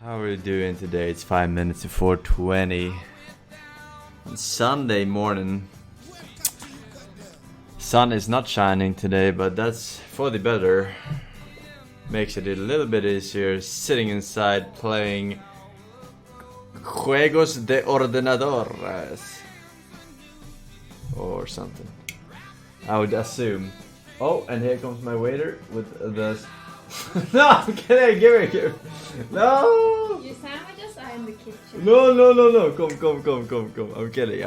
How are we doing today? It's 5 minutes to 4:20 on Sunday morning. Sun is not shining today, but that's for the better. Makes it a little bit easier sitting inside playing Juegos de Ordenadores or something. I would assume. Oh, and here comes my waiter with the... No, I'm kidding, give me. No! Your sandwiches are in the kitchen. No. Come. I'm kidding.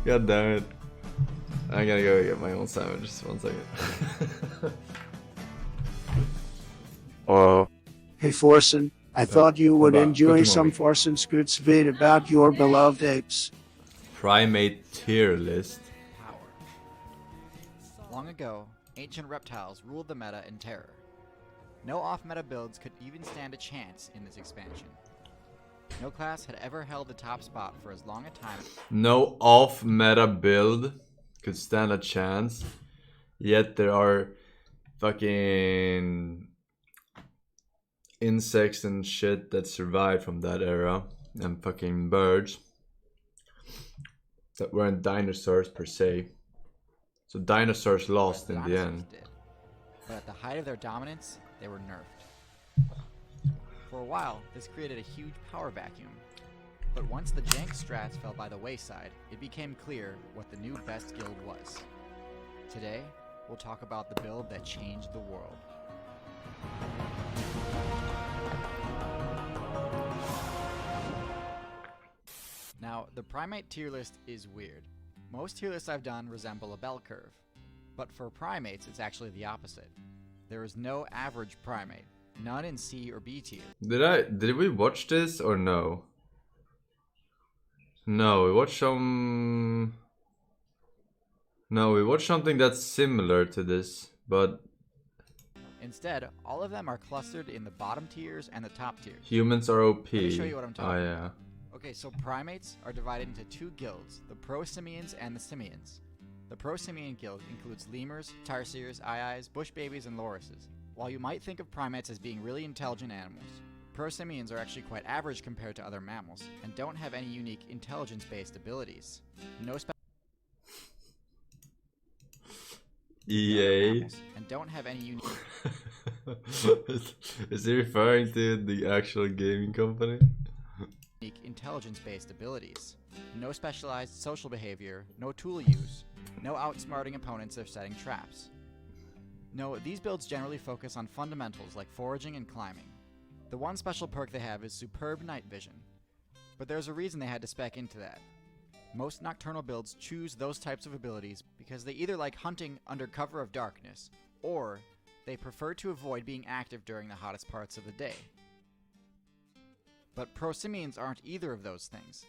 God damn it. I gotta go get my own sandwiches. 1 second. Oh. Hey Forsen, I thought you would enjoy some Forsen's good speed about your beloved apes. Primate tier list. Power. Long ago, ancient reptiles ruled the meta in terror. No off-meta builds could even stand a chance in this expansion. No class had ever held the top spot for as long a time. No off-meta build could stand a chance. Yet there are fucking insects and shit that survived from that era. And fucking birds that weren't dinosaurs per se. So dinosaurs lost in the end. Did. But at the height of their dominance, they were nerfed. For a while, this created a huge power vacuum. But once the jank strats fell by the wayside, it became clear what the new best guild was. Today, we'll talk about the build that changed the world. Now, the Primate tier list is weird. Most tier lists I've done resemble a bell curve. But for primates, it's actually the opposite. There is no average primate, none in C or B tier. Did we watch this or no? No, we watched some... No, we watched something that's similar to this, but... Instead, all of them are clustered in the bottom tiers and the top tiers. Humans are OP. Let me show you what I'm talking yeah. about. Okay, so primates are divided into two guilds, the Prosimians and the Simeans. The Prosimian guild includes lemurs, tarsiers, aye-ayes, bush babies, and lorises. While you might think of primates as being really intelligent animals, Prosimians are actually quite average compared to other mammals, and don't have any unique intelligence-based abilities. No EA. And don't have any unique... Is he referring to the actual gaming company? Intelligence-based abilities. No specialized social behavior, no tool use, no outsmarting opponents or setting traps. No, these builds generally focus on fundamentals like foraging and climbing. The one special perk they have is superb night vision. But there's a reason they had to spec into that. Most nocturnal builds choose those types of abilities because they either like hunting under cover of darkness, or they prefer to avoid being active during the hottest parts of the day. But Prosimians aren't either of those things.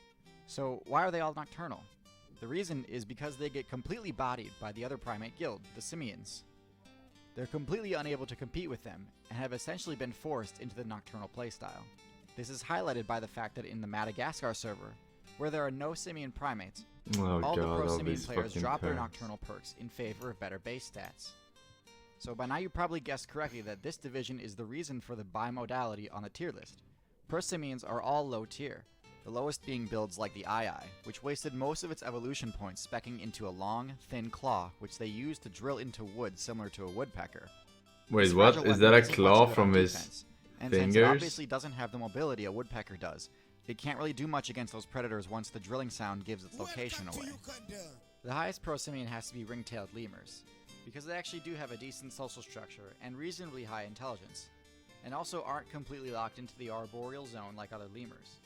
So why are they all nocturnal? The reason is because they get completely bodied by the other primate guild, the Simeans. They're completely unable to compete with them, and have essentially been forced into the nocturnal playstyle. This is highlighted by the fact that in the Madagascar server, where there are no simian primates, all the Prosimian players drop their nocturnal perks in favor of better base stats. So by now you probably guessed correctly that this division is the reason for the bimodality on the tier list. Prosimians are all low tier, the lowest being builds like the aye-aye, which wasted most of its evolution points specking into a long, thin claw, which they used to drill into wood similar to a woodpecker. Wait, what? Is that a claw from his and fingers? Since it obviously doesn't have the mobility a woodpecker does, it can't really do much against those predators once the drilling sound gives its location away. The highest Prosimian has to be ring-tailed lemurs, because they actually do have a decent social structure and reasonably high intelligence, and also aren't completely locked into the arboreal zone like other lemurs.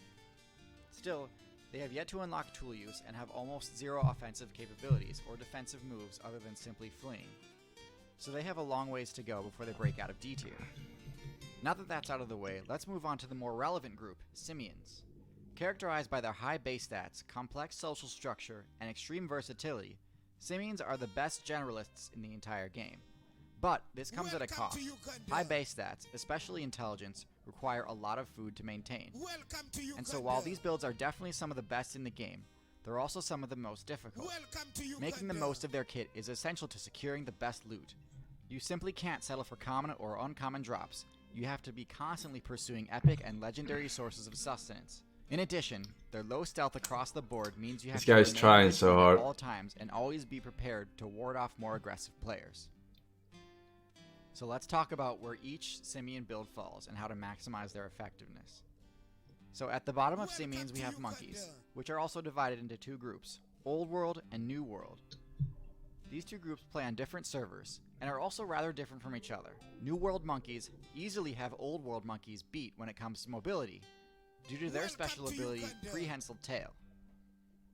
Still, they have yet to unlock tool use and have almost zero offensive capabilities or defensive moves other than simply fleeing. So they have a long ways to go before they break out of D tier. Now that that's out of the way, let's move on to the more relevant group, Simians. Characterized by their high base stats, complex social structure, and extreme versatility, Simians are the best generalists in the entire game. But this comes at a cost. High base stats, especially intelligence, require a lot of food to maintain. And so while these builds are definitely some of the best in the game, they're also some of the most difficult. Making the most of their kit is essential to securing the best loot. You simply can't settle for common or uncommon drops. you have to be constantly pursuing epic and legendary sources of sustenance. In addition, their low stealth across the board means you have This guy's to trying so hard at all times and always be prepared to ward off more aggressive players. So let's talk about where each Simean build falls and how to maximize their effectiveness. So at the bottom of Simeans we have monkeys, which are also divided into two groups, Old World and New World. These two groups play on different servers, and are also rather different from each other. New World monkeys easily have Old World monkeys beat when it comes to mobility, due to their special ability, Prehensile Tail.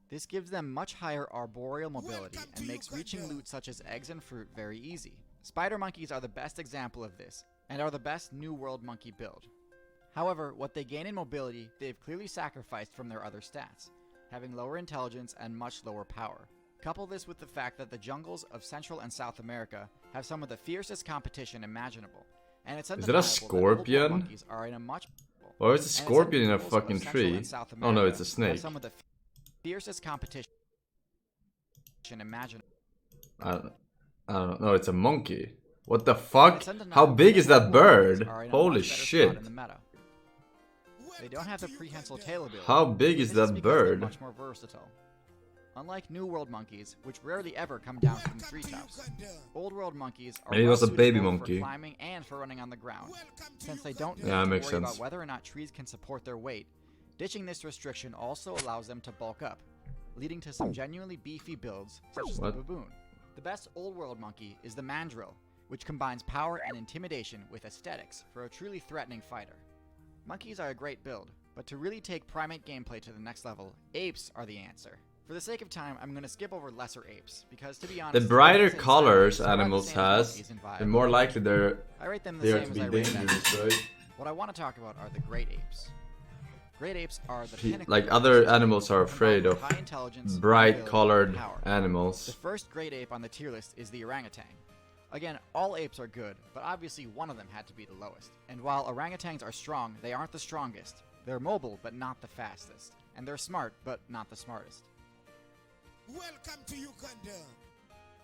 This gives them much higher arboreal mobility and makes reaching loot such as eggs and fruit very easy. Spider monkeys are the best example of this, and are the best New World monkey build. However, what they gain in mobility, they've clearly sacrificed from their other stats, having lower intelligence and much lower power. Couple this with the fact that the jungles of Central and South America have some of the fiercest competition imaginable, and it's Is that a undeniable scorpion? that Old World monkeys are in a much Or is a scorpion in a and it's fucking Central tree? and South Oh no, America it's a snake. have some of the fiercest competition imaginable. I don't know. It's a monkey. What the fuck? It's undeniable How big is that Old World monkeys bird? are in a Holy much better spot shit. in the meta. They don't have the prehensile tail ability. How big is This that because they're bird? much more versatile. Unlike New World monkeys, which rarely ever come down from the treetops, Old World monkeys are Maybe it was a well baby suited both monkey. for climbing and for running on the ground. Since they don't need Yeah, that to makes worry sense. about whether or not trees can support their weight, ditching this restriction also allows them to bulk up, leading to some genuinely beefy builds, such as What? the baboon. The best Old World monkey is the mandrill, which combines power and intimidation with aesthetics for a truly threatening fighter. Monkeys are a great build, but to really take Primate gameplay to the next level, apes are the answer. For the sake of time, I'm going to skip over lesser apes, because to be The honest, brighter apes and colors sirens are about the animals same as has, monkeys in vibe. the more likely I rate them the they are same to as be I rate dangerous, them. right? What I want to talk about are the great apes. Great apes are the pinnacle Like of other ecosystem, animals are afraid combined of with high intelligence, bright mobility, colored and power. The animals. first great ape on the tier list is the orangutan. Again, all apes are good, but obviously one of them had to be the lowest. And while orangutans are strong, they aren't the strongest. They're mobile, but not the fastest. And they're smart, but not the smartest. Welcome to Uganda.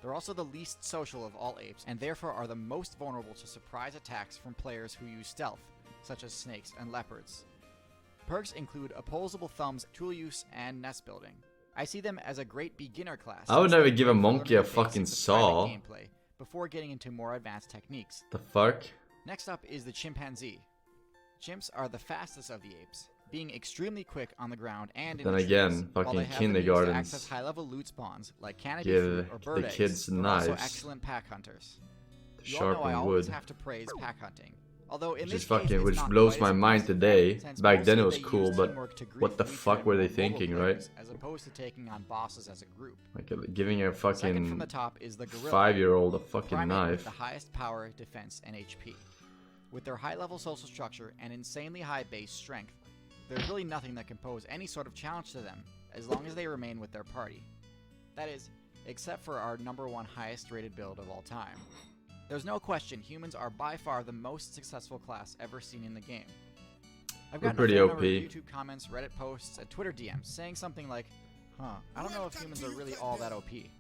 They're also the least social of all apes, and therefore are the most vulnerable to surprise attacks from players who use stealth, such as snakes and leopards. Perks include opposable thumbs, tool use, and nest building. I see them as a great beginner class. I would since never they're give a great for monkey learning a the fucking basics of private saw. gameplay before getting into more advanced techniques. The fuck? Next up is the chimpanzee. Chimps are the fastest of the apes, being extremely quick on the ground and in Then the again, trees, fucking while they have the means to kindergartens access high-level loot spawns like canopy give fruit or bird the eggs. kids They're also knives. excellent pack hunters. To You all know I sharpen always wood. have to praise pack hunting. Although in Which this is case, fucking, it's which not blows quite my as mind impressive, today. since Back then it mostly was they cool, use but teamwork to grief what the weaker fuck and were they more mobile thinking, players, right? as opposed to taking on bosses as a group. Like giving a Second from the fucking top is the gorilla. 5-year-old a fucking Primate with knife. the highest power, defense, and HP. With their high-level social structure and insanely high base strength, there's really nothing that can pose any sort of challenge to them as long as they remain with their party. That is, except for our #1 highest rated build of all time. There's no question humans are by far the most successful class ever seen in the game. I've We're gotten pretty a fair number of OP. YouTube comments, Reddit posts, and Twitter DMs saying something like, I don't know if humans are really all that OP.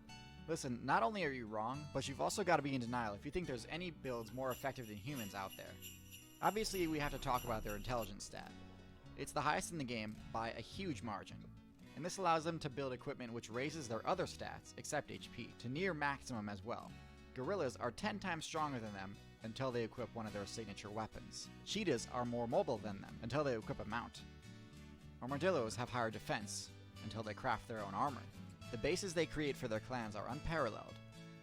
Listen, not only are you wrong, but you've also got to be in denial if you think there's any builds more effective than humans out there. Obviously, we have to talk about their intelligence stat. It's the highest in the game by a huge margin, and this allows them to build equipment which raises their other stats, except HP, to near maximum as well. Gorillas are 10 times stronger than them until they equip one of their signature weapons. Cheetahs are more mobile than them until they equip a mount. Armadillos have higher defense until they craft their own armor. The bases they create for their clans are unparalleled,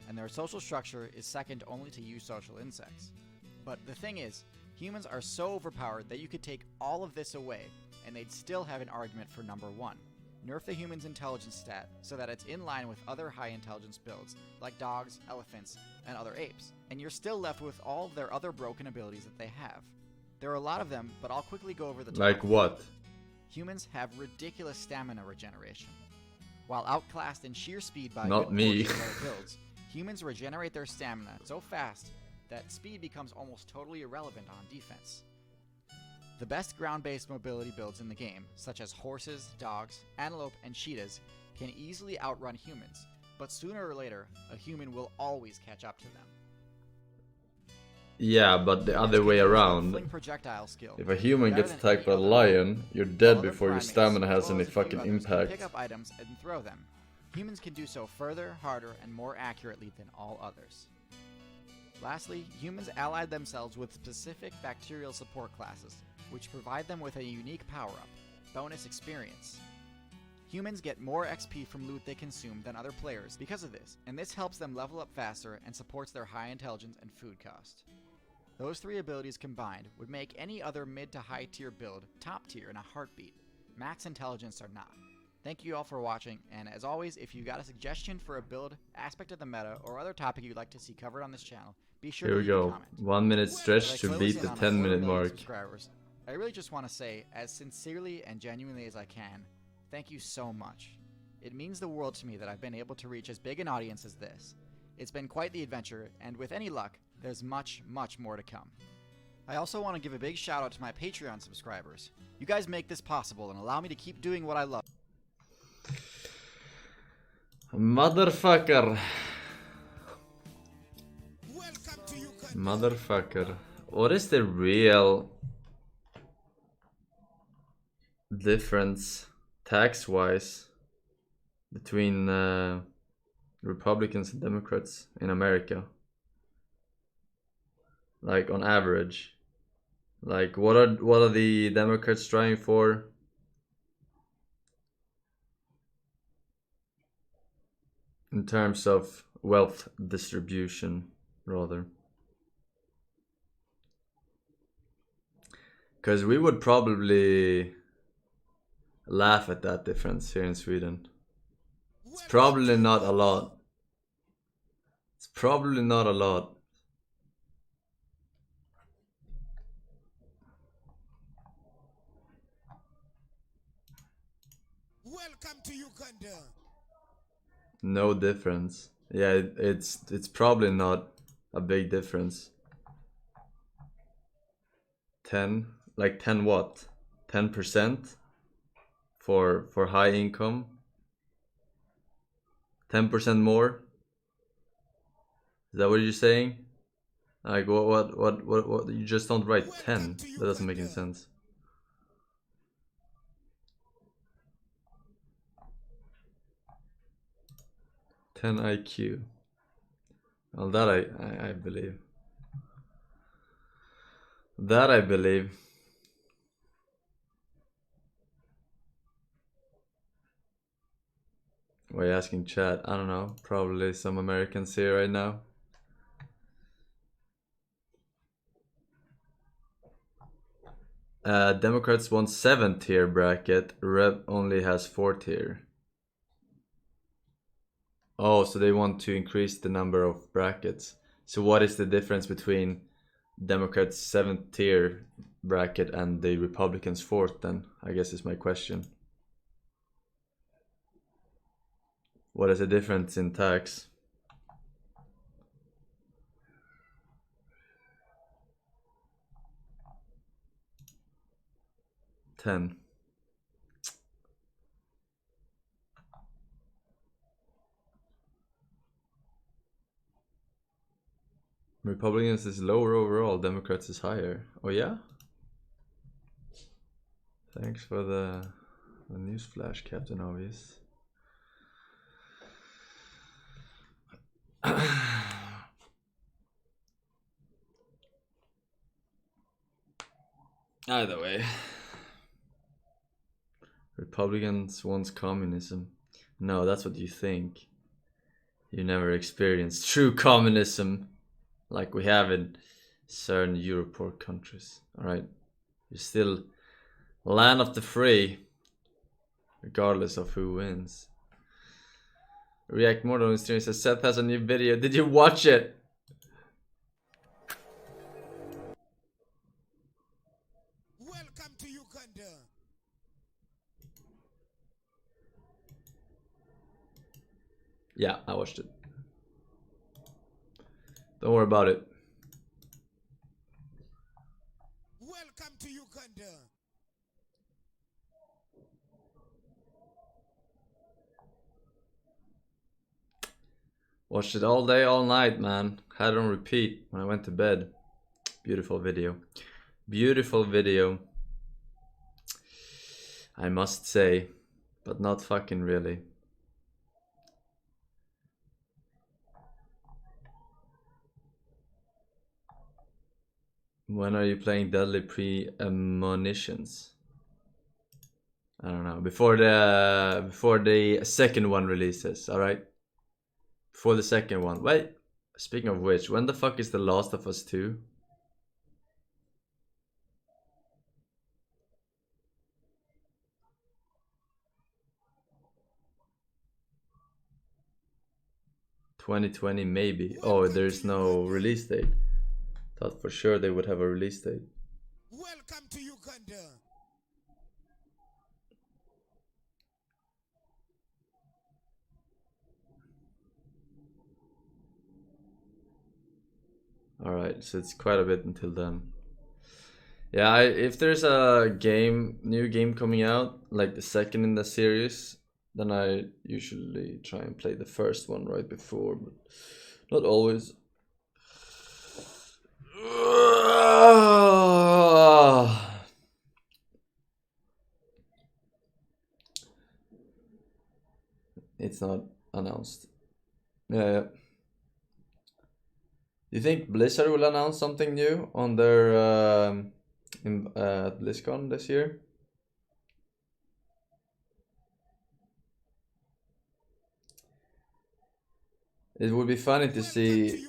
and their social structure is second only to you social insects. But the thing is, humans are so overpowered that you could take all of this away, and they'd still have an argument for #1. Nerf the human's intelligence stat so that it's in line with other high intelligence builds, like dogs, elephants, and other apes, and you're still left with all of their other broken abilities that they have. There are a lot of them, but I'll quickly go over the top. Like what? Humans have ridiculous stamina regeneration. While outclassed in sheer speed by a Not good me. portion of other builds, humans regenerate their stamina so fast that speed becomes almost totally irrelevant on defense. The best ground-based mobility builds in the game, such as horses, dogs, antelope, and cheetahs, can easily outrun humans, but sooner or later, a human will always catch up to them. Yeah, but the other way around. Fling projectile skill. If a human Better gets than attacked by any a other lion, you're while dead other before your primates, stamina as has well any as a few fucking others, can impact. pick up items and throw them. Humans can do so further, harder, and more accurately than all others. Lastly, humans allied themselves with specific bacterial support classes, which provide them with a unique power-up, bonus experience. Humans get more XP from loot they consume than other players because of this, and this helps them level up faster and supports their high intelligence and food cost. Those three abilities combined would make any other mid to high tier build top tier in a heartbeat. Max intelligence or not. Thank you all for watching, and as always, if you got a suggestion for a build, aspect of the meta, or other topic you'd like to see covered on this channel, be sure Here to we leave a go. comment. 1 minute As stretch I to close beat in the on a 10-minute 250,000 mark. subscribers, I really just want to say, as sincerely and genuinely as I can, thank you so much. It means the world to me that I've been able to reach as big an audience as this. It's been quite the adventure, and with any luck, there's much, much more to come. I also want to give a big shout out to my Patreon subscribers. You guys make this possible and allow me to keep doing what I love. Motherfucker. Welcome to Uganda. Motherfucker. What is the real difference tax-wise between Republicans and Democrats in America? Like on average. Like what are the Democrats striving for? In terms of wealth distribution, rather. Because we would probably laugh at that difference here in Sweden. It's probably not a lot. It's probably not a lot. Welcome to Uganda. No difference. Yeah, it's probably not a big difference. 10, like 10 what? 10% for high income. 10% more. Is that what you're saying? Like what? You just don't write 10. That doesn't make any sense. Ten IQ. Well, that I believe. That I believe. Why are you asking chat? I don't know. Probably some Americans here right now. Democrats want 7-tier bracket. Rev only has 4-tier. Oh, so they want to increase the number of brackets. So what is the difference between Democrats' 7th-tier bracket and the Republicans' 4th then? I guess is my question. What is the difference in tax? $10. Republicans is lower overall, Democrats is higher. Oh yeah? Thanks for the news flash, Captain Obvious. Either way. Republicans wants communism. No, that's what you think. You never experienced true communism like we have in certain Europort countries. Alright? You're still land of the free, regardless of who wins. React more on stream says Sseth has a new video. Did you watch it? Welcome to Uganda. Yeah, I watched it. Don't worry about it. Welcome to Uganda. Watched it all day, all night, man. Had it on repeat when I went to bed. Beautiful video. Beautiful video. I must say. But not fucking really. When are you playing Deadly Premonitions? I don't know. Before the second one releases, alright? Before the second one. Wait, speaking of which, when the fuck is The Last of Us 2? $2020 maybe. Oh, there's no release date. Thought for sure they would have a release date. Welcome to Uganda. Alright, so it's quite a bit until then. Yeah, if there's a new game coming out, like the second in the series, then I usually try and play the first one right before, but not always. It's not announced. Yeah. You think Blizzard will announce something new on their BlizzCon this year? It would be funny to see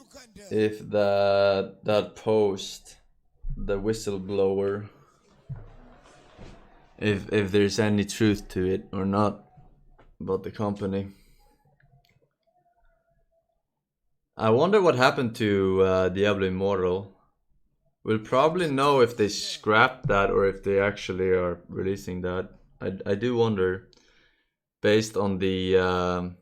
if that post, the whistleblower, if there's any truth to it or not about the company. I wonder what happened to Diablo Immortal. We'll probably know if they scrapped that or if they actually are releasing that. I do wonder, based on the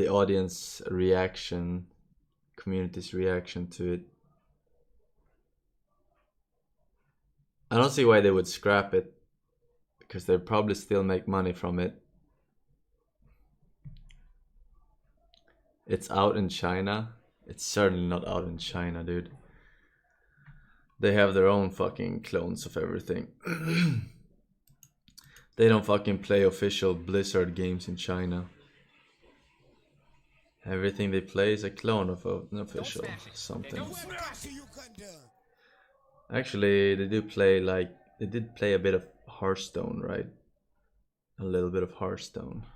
audience reaction, community's reaction to it. I don't see why they would scrap it, because they'll probably still make money from it. It's out in China. It's certainly not out in China, dude. They have their own fucking clones of everything. They don't fucking play official Blizzard games in China. Everything they play is a clone of an official something. Actually, they did play a bit of Hearthstone, right? A little bit of Hearthstone.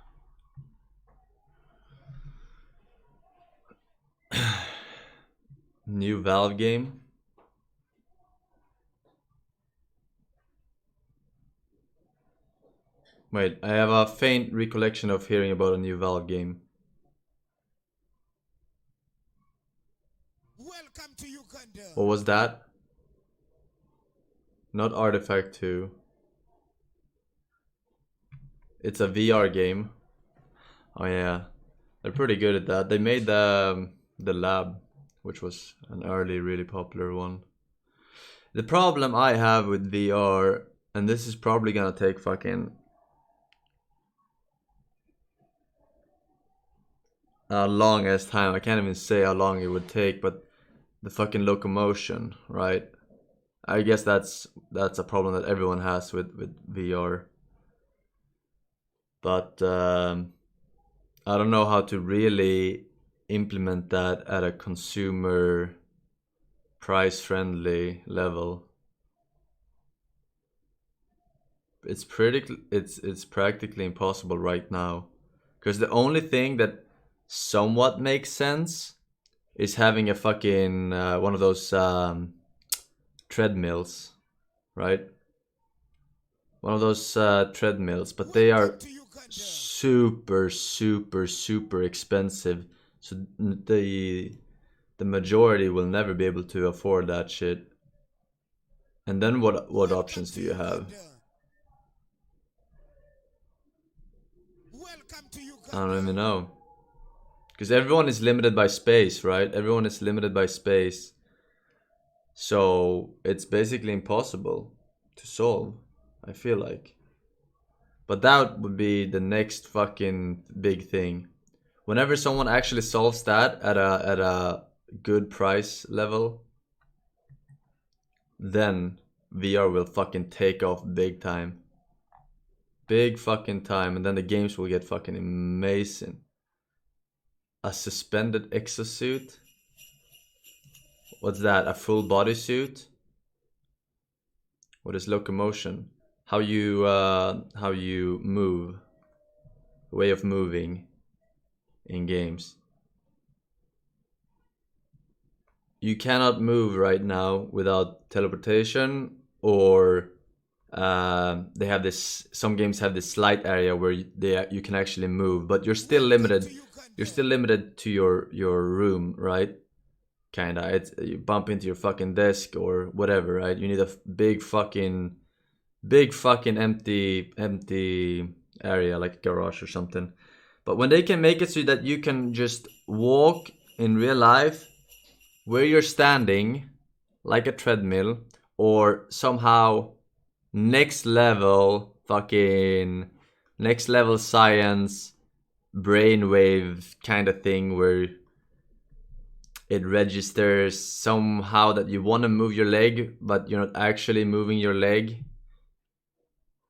New Valve game. Wait, I have a faint recollection of hearing about a new Valve game. Welcome to Uganda. What was that? Not Artifact 2. It's a VR game. Oh yeah, they're pretty good at that. They made the Lab, which was an early, really popular one. The problem I have with VR, and this is probably gonna take fucking a long ass time. I can't even say how long it would take, but the fucking locomotion, right? I guess that's a problem that everyone has with VR. But I don't know how to really implement that at a consumer price friendly level. It's practically impossible right now, because the only thing that somewhat makes sense is having a fucking one of those treadmills, right? One of those treadmills, but they are super expensive, so the majority will never be able to afford that shit. And then what options do you have? I don't even know, because everyone is limited by space, right? Everyone is limited by space, so it's basically impossible to solve, I feel like. But that would be the next fucking big thing. Whenever someone actually solves that at a good price level, then VR will fucking take off big time. Big fucking time, and then the games will get fucking amazing. A suspended exosuit? What's that? A full bodysuit? What is locomotion? How you move. Way of moving in games. You cannot move right now without teleportation, or they have this. Some games have this slight area where you can actually move, but you're still limited. You're still limited to your room, right? Kinda. You bump into your fucking desk or whatever, right? You need a big fucking empty area, like a garage or something. But when they can make it so that you can just walk in real life where you're standing, like a treadmill, or somehow next level science brainwave kind of thing where it registers somehow that you want to move your leg, but you're not actually moving your leg.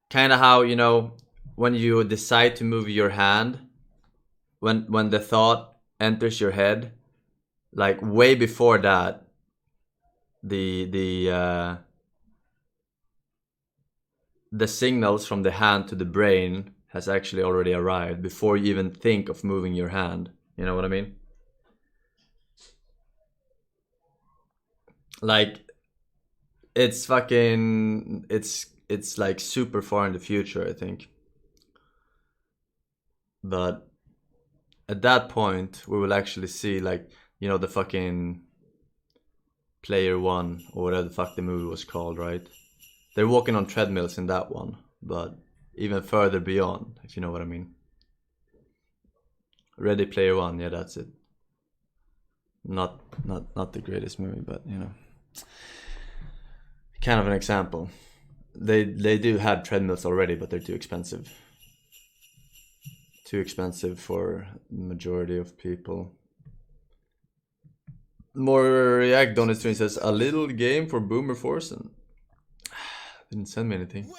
Kind of how, you know, when you decide to move your hand, when the thought enters your head, like way before that, the signals from the hand to the brain has actually already arrived before you even think of moving your hand. You know what I mean? Like, it's fucking, it's like super far in the future, I think. But at that point, we will actually see, like, you know, the fucking Player One, or whatever the fuck the movie was called, right? They're walking on treadmills in that one, but even further beyond, if you know what I mean. Ready Player One, yeah, that's it. Not the greatest movie, but you know, kind of an example. They do have treadmills already, but they're too expensive. Too expensive for the majority of people. More React Donut Stream says a little game for Boomer Forsen. Didn't send me anything.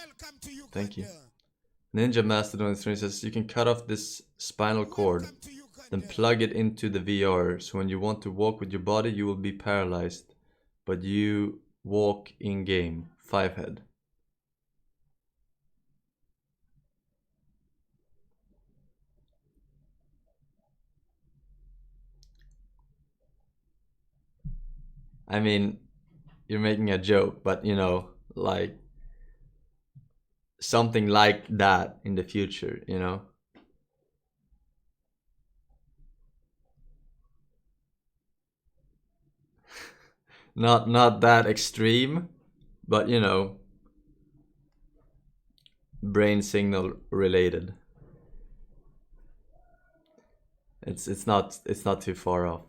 Thank you. Ninja Master Donut Stream says you can cut off this spinal cord, then plug it into the VR. So when you want to walk with your body, you will be paralyzed, but you walk in game. 5-head. I mean, you're making a joke, but you know, like something like that in the future, you know? Not that extreme, but you know, brain signal related. It's not too far off.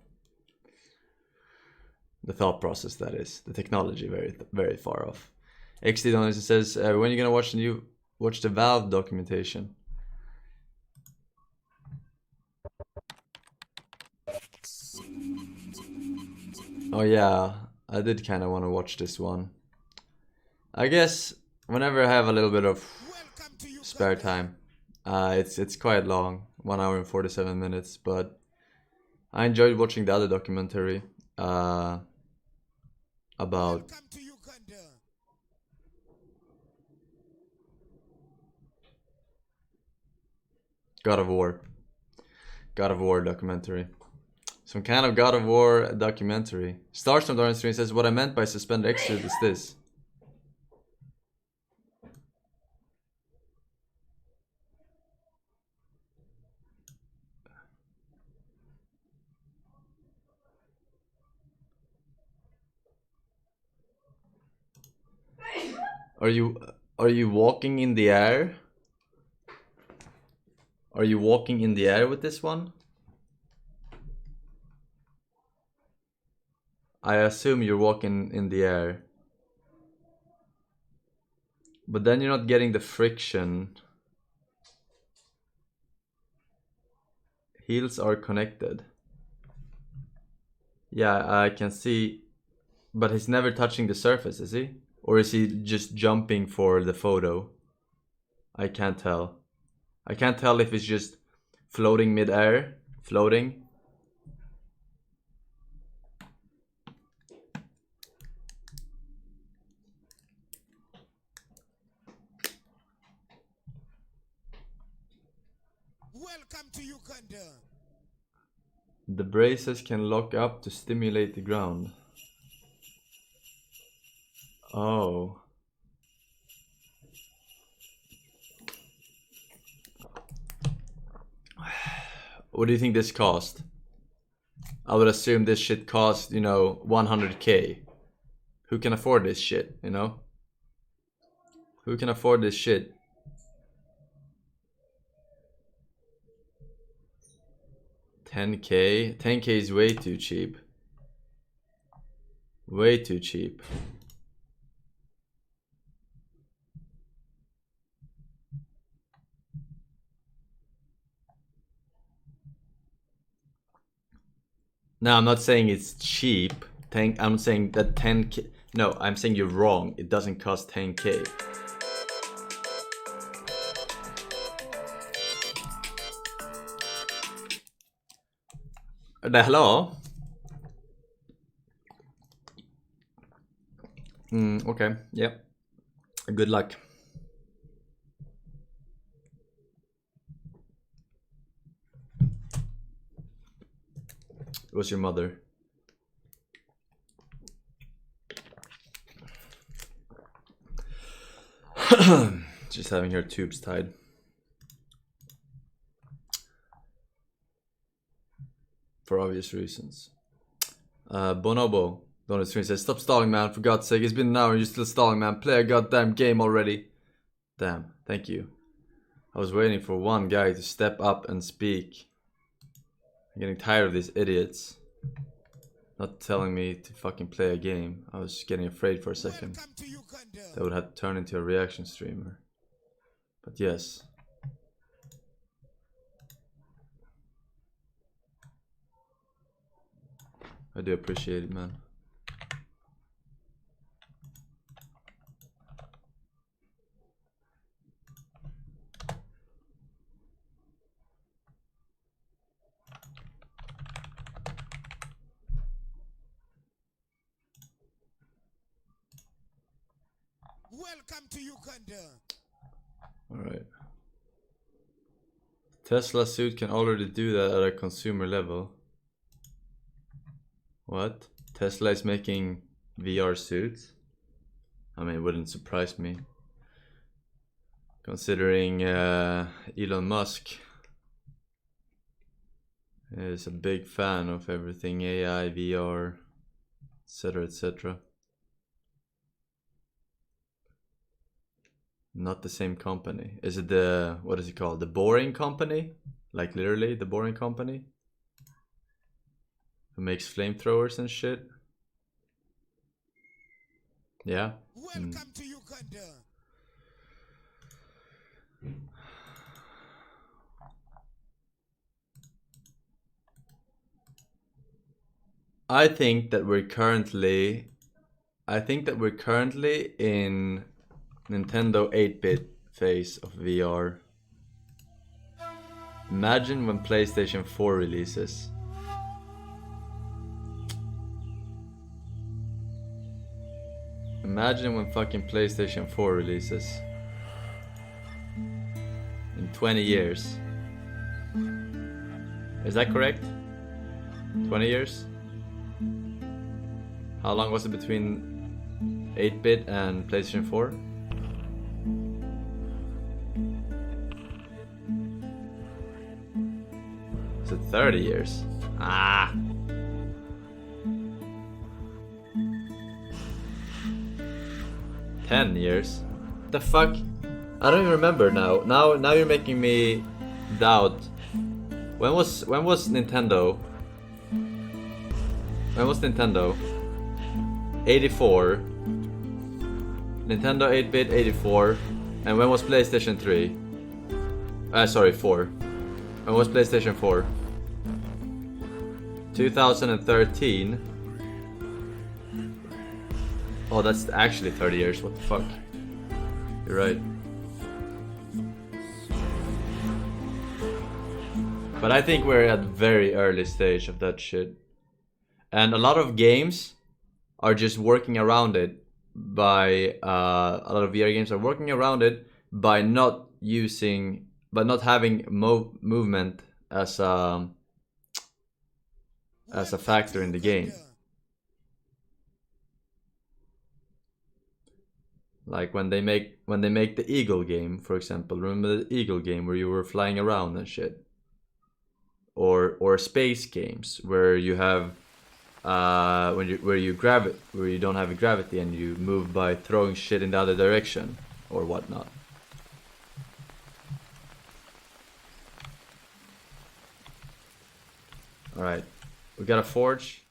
The thought process, that is. The technology, very far off. XD Donaldson says, when are you gonna watch the Valve documentation? Oh yeah, I did kind of want to watch this one. I guess whenever I have a little bit of spare time. It's quite long, 1 hour and 47 minutes, but I enjoyed watching the other documentary about God of War documentary. Some kind of God of War documentary. Starstorm Darren Stream says, what I meant by suspended execute is this. Are you walking in the air? Are you walking in the air with this one? I assume you're walking in the air. But then you're not getting the friction Heels are connected. Yeah, I can see. But he's never touching the surface, is he? Or is he just jumping for the photo? I can't tell. I can't tell if it's just floating mid-air. Floating. Welcome to Uganda. The braces can lock up to stimulate the ground. Oh. What do you think this cost? I would assume this shit cost, you know, 100k. Who can afford this shit, you know? Who can afford this shit? $10k? 10k is way too cheap. Way too cheap. No, I'm not saying it's cheap. I'm saying that 10k. No, I'm saying you're wrong. It doesn't cost 10k. Hello? Okay, yeah. Good luck. It was your mother. Just having her tubes tied. For obvious reasons. Bonobo. Donald Stream says, stop stalling, man. For God's sake, it's been an hour and you're still stalling, man. Play a goddamn game already. Damn, thank you. I was waiting for one guy to step up and speak. I'm getting tired of these idiots. Not telling me to fucking play a game. I was getting afraid for a second. That would have turned into a reaction streamer. But yes. I do appreciate it, man. Welcome to Uganda. Alright. Tesla suit can already do that at a consumer level. What? Tesla is making VR suits? I mean, it wouldn't surprise me. Considering Elon Musk is a big fan of everything AI, VR, etc, etc. Not the same company. Is it the, what is it called? The Boring Company? Like literally the Boring Company? Who makes flamethrowers and shit? Yeah? Welcome to Uganda. I think that we're currently in Nintendo 8-bit phase of VR. Imagine when PlayStation 4 releases. Imagine when fucking PlayStation 4 releases. In 20 years. Is that correct? 20 years? How long was it between 8-bit and PlayStation 4? Is it 30 years? Ah! $10 years? The fuck? I don't even remember now. Now you're making me doubt. When was Nintendo? When was Nintendo? 84. Nintendo 8-bit 84. And when was PlayStation 3? Sorry, 4. When was PlayStation 4? 2013. Oh, that's actually 30 years. What the fuck? You're right. But I think we're at very early stage of that shit. And a lot of games are just working around it by a lot of VR games are working around it by not having movement as a factor in the game. Like when they make the Eagle game, for example. Remember the Eagle game where you were flying around and shit? Or space games where you have where you don't have a gravity and you move by throwing shit in the other direction or whatnot. All right, we got a forge.